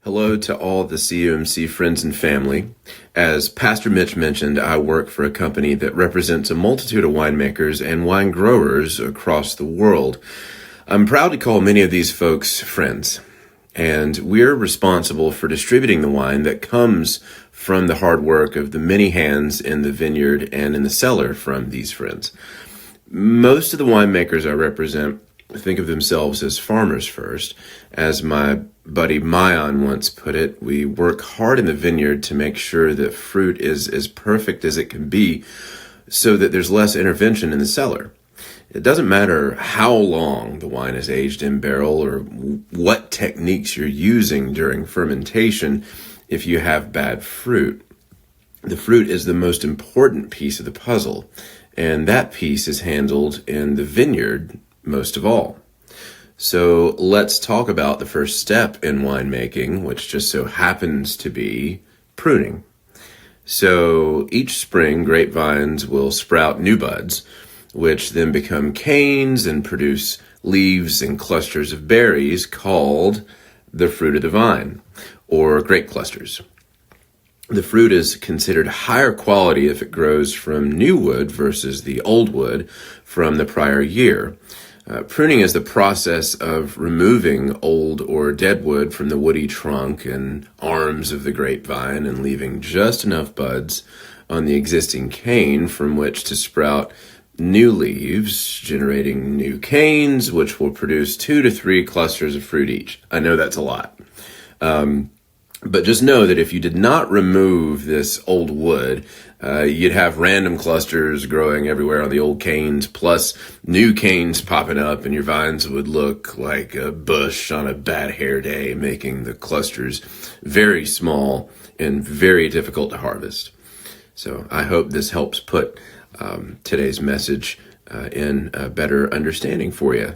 Hello to all the CUMC friends and family. As Pastor Mitch mentioned, I work for a company that represents a multitude of winemakers and wine growers across the world. I'm proud to call many of these folks friends, and we're responsible for distributing the wine that comes from the hard work of the many hands in the vineyard and in the cellar from these friends. Most of the winemakers I represent think of themselves as farmers first. As my buddy Mayan once put it, we work hard in the vineyard to make sure that fruit is as perfect as it can be so that there's less intervention in the cellar. It doesn't matter how long the wine is aged in barrel or what techniques you're using during fermentation if you have bad fruit. The fruit is the most important piece of the puzzle, and that piece is handled in the vineyard most of all. So let's talk about the first step in winemaking, which just so happens to be pruning. So each spring, grapevines will sprout new buds, which then become canes and produce leaves and clusters of berries called the fruit of the vine, or grape clusters. The fruit is considered higher quality if it grows from new wood versus the old wood from the prior year. Pruning is the process of removing old or dead wood from the woody trunk and arms of the grapevine and leaving just enough buds on the existing cane from which to sprout new leaves, generating new canes, which will produce 2 to 3 clusters of fruit each. I know that's a lot. But just know that if you did not remove this old wood, you'd have random clusters growing everywhere on the old canes, plus new canes popping up, and your vines would look like a bush on a bad hair day, making the clusters very small and very difficult to harvest. So I hope this helps put today's message in a better understanding for you.